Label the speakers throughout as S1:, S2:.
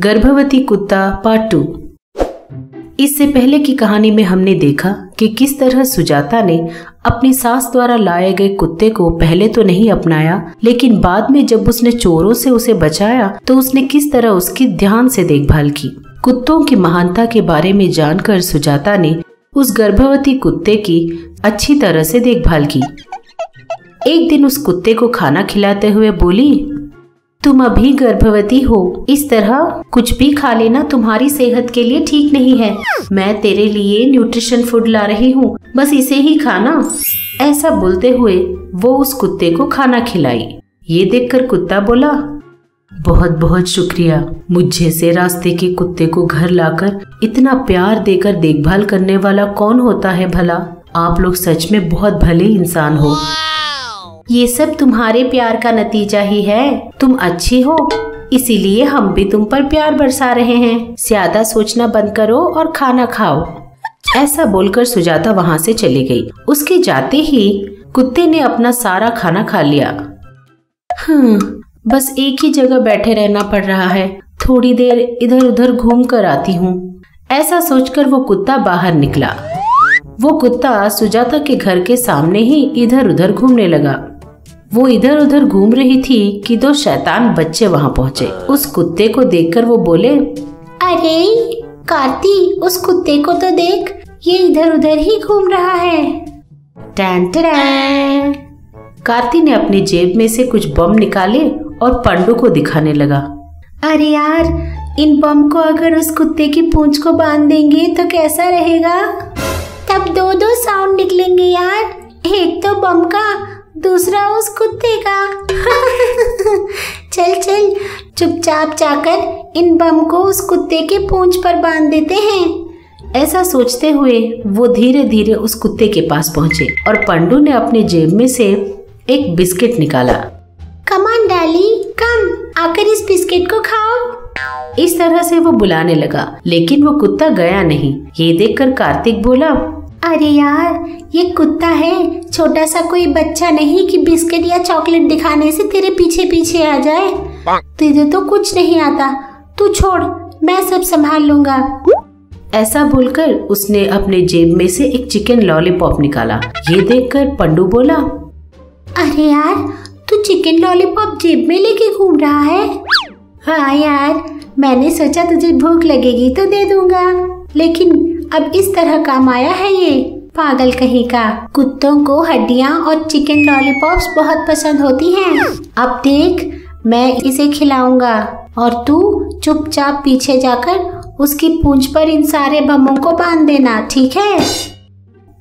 S1: गर्भवती कुत्ता पार्ट 2। इससे पहले की कहानी में हमने देखा कि किस तरह सुजाता ने अपनी सास द्वारा लाए गए कुत्ते को पहले तो नहीं अपनाया, लेकिन बाद में जब उसने चोरों से उसे बचाया तो उसने किस तरह उसकी ध्यान से देखभाल की। कुत्तों की महानता के बारे में जानकर सुजाता ने उस गर्भवती कुत्ते की अच्छी तरह से देखभाल की। एक दिन उस कुत्ते को खाना खिलाते हुए बोली, तुम अभी गर्भवती हो, इस तरह कुछ भी खा लेना तुम्हारी सेहत के लिए ठीक नहीं है। मैं तेरे लिए न्यूट्रिशन फूड ला रही हूँ, बस इसे ही खाना। ऐसा बोलते हुए वो उस कुत्ते को खाना खिलाई। ये देखकर कुत्ता बोला, बहुत बहुत शुक्रिया, मुझे से रास्ते के कुत्ते को घर लाकर इतना प्यार देकर देखभाल करने वाला कौन होता है भला। आप लोग सच में बहुत भले इंसान हो। ये सब तुम्हारे प्यार का नतीजा ही है। तुम अच्छी हो, इसीलिए हम भी तुम पर प्यार बरसा रहे हैं। ज्यादा सोचना बंद करो और खाना खाओ। ऐसा बोलकर सुजाता वहाँ से चली गई। उसके जाते ही कुत्ते ने अपना सारा खाना खा लिया। बस एक ही जगह बैठे रहना पड़ रहा है, थोड़ी देर इधर उधर घूम कर आती हूँ। ऐसा सोचकर वो कुत्ता बाहर निकला। वो कुत्ता सुजाता के घर के सामने ही इधर उधर घूमने लगा। वो इधर उधर घूम रही थी कि दो शैतान बच्चे वहाँ पहुँचे। उस कुत्ते को देखकर वो बोले,
S2: अरे कार्ती, उस कुत्ते को तो देख, ये इधर उधर ही घूम रहा है।
S1: Tan tan. कार्ती ने अपनी जेब में से कुछ बम निकाले और पंडू को दिखाने लगा।
S2: अरे यार, इन बम को अगर उस कुत्ते की पूंछ को बांध देंगे तो कैसा रहेगा? तब दो दो साउंड निकलेंगे यार, एक तो बम का, दूसरा उस कुत्ते का। चल चल, चुपचाप जाकर इन बम को उस कुत्ते के पूंछ पर बांध देते हैं।
S1: ऐसा सोचते हुए वो धीरे धीरे उस कुत्ते के पास पहुँचे और पंडू ने अपने जेब में से एक बिस्किट निकाला।
S2: कम ऑन डाली, कम, आकर इस बिस्किट को खाओ।
S1: इस तरह से वो बुलाने लगा, लेकिन वो कुत्ता गया नहीं। ये देखकर कार्तिक बोला,
S2: अरे यार, ये कुत्ता है, छोटा सा कोई बच्चा नहीं कि बिस्किट या चॉकलेट दिखाने से तेरे पीछे पीछे आ जाए। तुझे तो कुछ नहीं आता, तू छोड़, मैं सब संभाल लूंगा।
S1: ऐसा बोलकर उसने अपने जेब में से एक चिकन लॉलीपॉप निकाला। ये देखकर पंडू बोला,
S2: अरे यार, तू चिकन लॉलीपॉप जेब में लेके घूम रहा है? हाँ यार, मैंने सोचा तुझे भूख लगेगी तो दे दूंगा, लेकिन अब इस तरह काम आया है ये पागल कहीं का। कुत्तों को हड्डियाँ और चिकन लॉलीपॉप्स बहुत पसंद होती हैं। अब देख, मैं इसे खिलाऊंगा और तू चुपचाप पीछे जाकर उसकी पूंछ पर इन सारे बमों को बांध देना, ठीक है?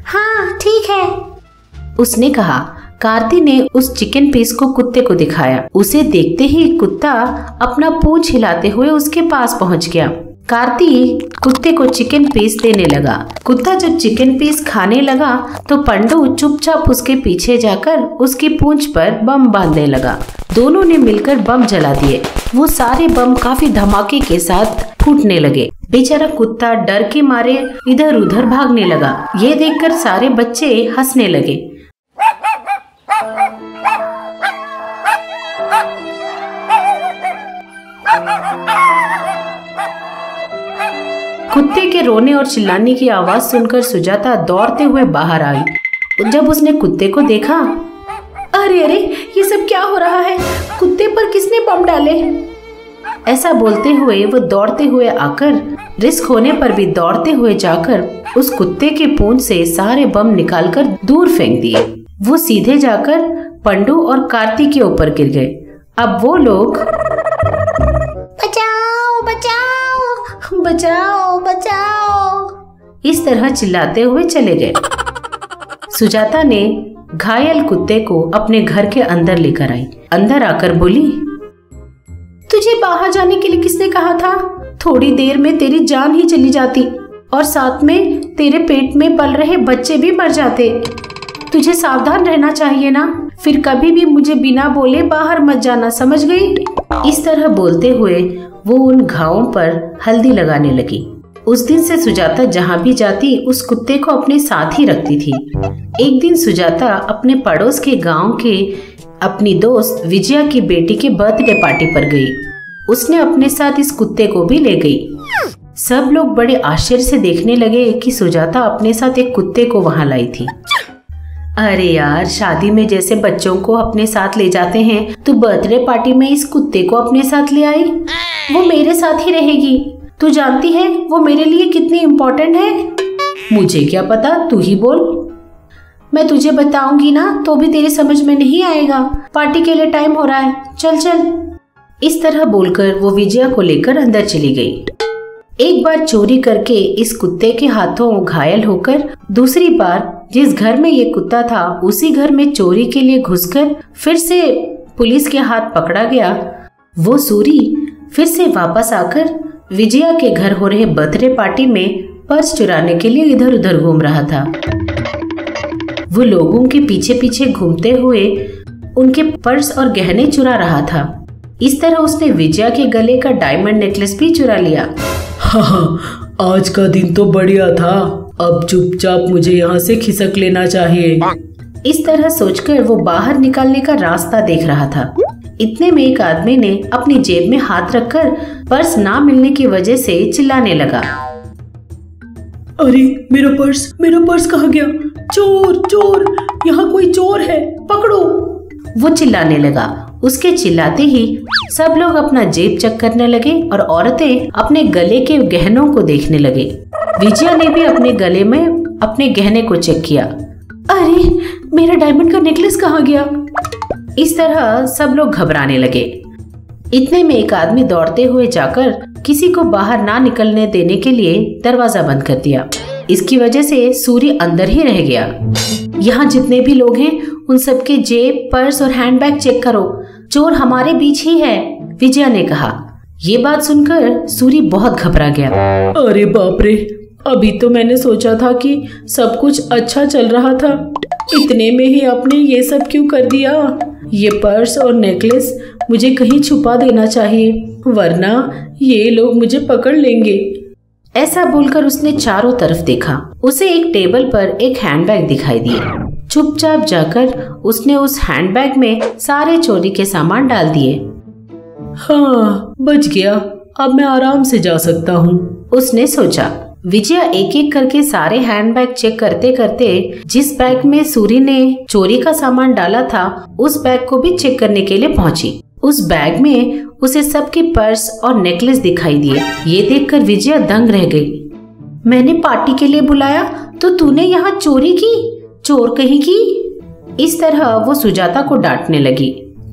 S2: हाँ ठीक है,
S1: उसने कहा। कार्ती ने उस चिकन पीस को कुत्ते को दिखाया। उसे देखते ही कुत्ता अपना पूंछ हिलाते हुए उसके पास पहुंच गया। कार्ती कुत्ते को चिकन पीस देने लगा। कुत्ता जब चिकन पीस खाने लगा तो पंडू चुपचाप उसके पीछे जाकर उसकी पूंछ पर बम बांधने लगा। दोनों ने मिलकर बम जला दिए। वो सारे बम काफी धमाके के साथ फूटने लगे। बेचारा कुत्ता डर के मारे इधर उधर भागने लगा। ये देखकर सारे बच्चे हंसने लगे। कुत्ते के रोने और चिल्लाने की आवाज सुनकर सुजाता दौड़ते हुए बाहर आई। जब उसने कुत्ते को देखा, अरे अरे, ये सब क्या हो रहा है? कुत्ते पर किसने बम डाले? ऐसा बोलते हुए वो दौड़ते हुए आकर, रिस्क होने पर भी दौड़ते हुए जाकर उस कुत्ते के पूंछ से सारे बम निकालकर दूर फेंक दिए। वो सीधे जाकर पंडू और कार्ती के ऊपर गिर गए। अब वो लोग
S2: बचाओ बचाओ बचाओ बचाओ,
S1: इस तरह चिल्लाते हुए चले गए। सुजाता ने घायल कुत्ते को अपने घर के अंदर लेकर आई। अंदर आकर बोली, तुझे बाहर जाने के लिए किसने कहा था? थोड़ी देर में तेरी जान ही चली जाती और साथ में तेरे पेट में पल रहे बच्चे भी मर जाते। तुझे सावधान रहना चाहिए ना, फिर कभी भी मुझे बिना बोले बाहर मत जाना, समझ गई? इस तरह बोलते हुए वो उन घावों पर हल्दी लगाने लगी। उस दिन से सुजाता जहाँ भी जाती उस कुत्ते को अपने साथ ही रखती थी। एक दिन सुजाता अपने पड़ोस के गांव के अपनी दोस्त विजया की बेटी के बर्थडे पार्टी पर गई। उसने अपने साथ इस कुत्ते को भी ले गई। सब लोग बड़े आश्चर्य से देखने लगे कि सुजाता अपने साथ एक कुत्ते को वहां लाई थी। अरे यार, शादी में जैसे बच्चों को अपने साथ ले जाते हैं तो बर्थडे पार्टी में इस कुत्ते को अपने साथ ले आई। वो मेरे साथ ही रहेगी। तू जानती है वो मेरे लिए कितनी इम्पोर्टेंट है। मुझे क्या पता, तू ही बोल। मैं तुझे बताऊंगी ना तो भी तेरी समझ में नहीं आएगा। पार्टी के लिए टाइम हो रहा है, चल चल। इस तरह बोलकर वो विजया को लेकर अंदर चली गई। एक बार चोरी करके इस कुत्ते के हाथों घायल होकर दूसरी बार जिस घर में ये कुत्ता था उसी घर में चोरी के लिए घुसकर फिर से पुलिस के हाथ पकड़ा गया, वो सूरी फिर से वापस आकर विजया के घर हो रहे बर्थडे पार्टी में पर्स चुराने के लिए इधर उधर घूम रहा था। वो लोगों के पीछे पीछे घूमते हुए उनके पर्स और गहने चुरा रहा था। इस तरह उसने विजया के गले का डायमंड नेकलेस भी चुरा लिया।
S3: हाँ, आज का दिन तो बढ़िया था। अब चुपचाप मुझे यहाँ से खिसक लेना चाहिए।
S1: इस तरह सोचकर वो बाहर निकलने का रास्ता देख रहा था। इतने में एक आदमी ने अपनी जेब में हाथ रखकर पर्स ना मिलने की वजह से चिल्लाने लगा।
S3: अरे मेरा पर्स कहाँ गया? चोर चोर, यहाँ कोई चोर है, पकड़ो।
S1: वो चिल्लाने लगा। उसके चिल्लाते ही सब लोग अपना जेब चेक करने लगे और औरतें अपने गले के गहनों को देखने लगे। विजया ने भी अपने गले में अपने गहने को चेक किया। अरे मेरा डायमंड का नेकलेस कहाँ गया? इस तरह सब लोग घबराने लगे। इतने में एक आदमी दौड़ते हुए जाकर किसी को बाहर ना निकलने देने के लिए दरवाजा बंद कर दिया। इसकी वजह से सूरी अंदर ही रह गया। यहाँ जितने भी लोग हैं उन सबके जेब, पर्स और हैंडबैग चेक करो, चोर हमारे बीच ही है, विजया ने कहा। ये बात सुनकर सूरी बहुत घबरा गया।
S3: अरे बाप रे, अभी तो मैंने सोचा था कि सब कुछ अच्छा चल रहा था, इतने में ही आपने ये सब क्यों कर दिया? ये पर्स और नेकलेस मुझे कहीं छुपा देना चाहिए, वरना ये लोग मुझे पकड़ लेंगे।
S1: ऐसा बोलकर उसने चारों तरफ देखा। उसे एक टेबल पर एक हैंडबैग दिखाई दिया। चुपचाप जाकर उसने उस हैंडबैग में सारे चोरी के सामान डाल दिए।
S3: हाँ, बच गया, अब मैं आराम से जा सकता हूँ,
S1: उसने सोचा। विजया एक एक करके सारे हैंडबैग चेक करते करते जिस बैग में सूरी ने चोरी का सामान डाला था उस बैग को भी चेक करने के लिए पहुंची। उस बैग में उसे सबके पर्स और नेकलेस दिखाई दिए। ये देखकर विजया दंग रह गई। मैंने पार्टी के लिए बुलाया तो तूने यहाँ चोरी की, चोर कहीं की। इस तरह वो सुजाता को डांटने लगी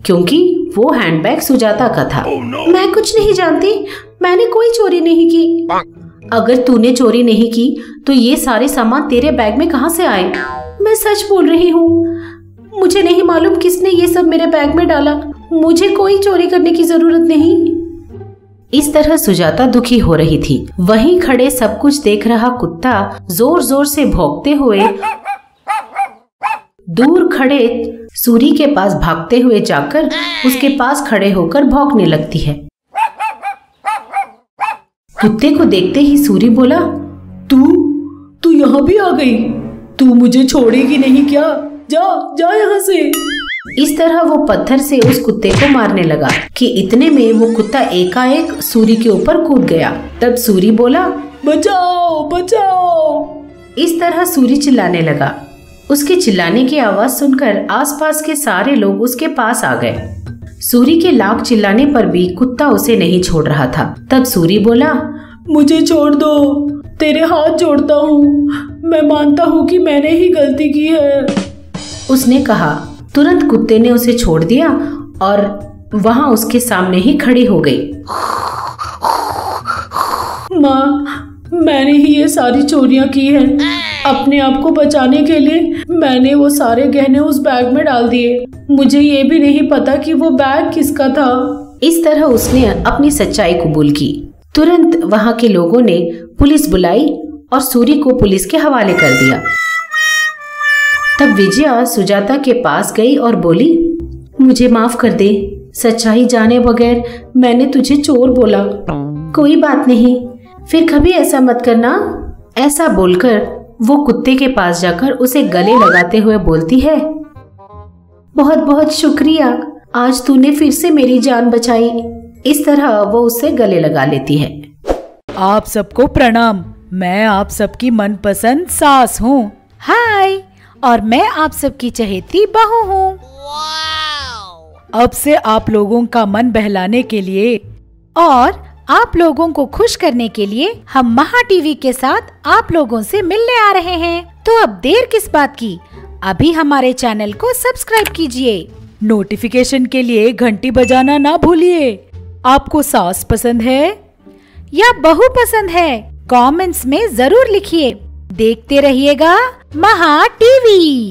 S1: क्योंकि वो हैंडबैग सुजाता का था। मैं कुछ नहीं जानती, मैंने कोई चोरी नहीं की। अगर तूने चोरी नहीं की तो ये सारे सामान तेरे बैग में कहाँ से आए? मैं सच बोल रही हूँ, मुझे नहीं मालूम किसने ये सब मेरे बैग में डाला, मुझे कोई चोरी करने की जरूरत नहीं। इस तरह सुजाता दुखी हो रही थी। वहीं खड़े सब कुछ देख रहा कुत्ता जोर जोर से भौंकते हुए दूर खड़े सूरी के पास भागते हुए जाकर उसके पास खड़े होकर भौंकने लगती है। कुत्ते को देखते ही सूरी बोला,
S3: तू यहाँ भी आ गई? तू मुझे छोड़ेगी नहीं क्या? जा यहाँ से।
S1: इस तरह वो पत्थर से उस कुत्ते को मारने लगा कि इतने में वो कुत्ता एकाएक सूरी के ऊपर कूद गया। तब सूरी बोला,
S3: बचाओ बचाओ।
S1: इस तरह सूरी चिल्लाने लगा। उसके चिल्लाने की आवाज सुनकर आसपास के सारे लोग उसके पास आ गए। सूरी के लाख चिल्लाने पर भी कुत्ता उसे नहीं छोड़ रहा था। तब सूरी बोला,
S3: मुझे छोड़ दो, तेरे हाथ जोड़ता हूँ, मैं मानता हूँ कि मैंने ही गलती की है,
S1: उसने कहा। तुरंत कुत्ते ने उसे छोड़ दिया और वहाँ उसके सामने ही खड़ी हो गई।
S3: माँ, मैंने ही ये सारी चोरियां की हैं। अपने आप को बचाने के लिए मैंने वो सारे गहने उस बैग में डाल दिए। मुझे ये भी नहीं पता कि वो बैग किसका था।
S1: इस तरह उसने अपनी सच्चाई कबूल की। तुरंत वहाँ के लोगों ने पुलिस बुलाई और सूरी को पुलिस के हवाले कर दिया। तब विजया सुजाता के पास गई और बोली, मुझे माफ कर दे, सच्चाई जाने बगैर मैंने तुझे चोर बोला। कोई बात नहीं, फिर कभी ऐसा मत करना। ऐसा बोलकर वो कुत्ते के पास जाकर उसे गले लगाते हुए बोलती है, बहुत बहुत शुक्रिया, आज तूने फिर से मेरी जान बचाई। इस तरह वो उससे गले लगा लेती है।
S4: आप सबको प्रणाम, मैं आप सबकी मनपसंद सास हूँ।
S2: हाय, और मैं आप सबकी चहेती बहू हूँ।
S4: अब से आप लोगों का मन बहलाने के लिए
S2: और आप लोगों को खुश करने के लिए हम महा टीवी के साथ आप लोगों से मिलने आ रहे हैं। तो अब देर किस बात की, अभी हमारे चैनल को सब्सक्राइब कीजिए।
S4: नोटिफिकेशन के लिए घंटी बजाना ना भूलिए। आपको सास पसंद है
S2: या बहू पसंद है, कमेंट्स में जरूर लिखिए। देखते रहिएगा महा टीवी।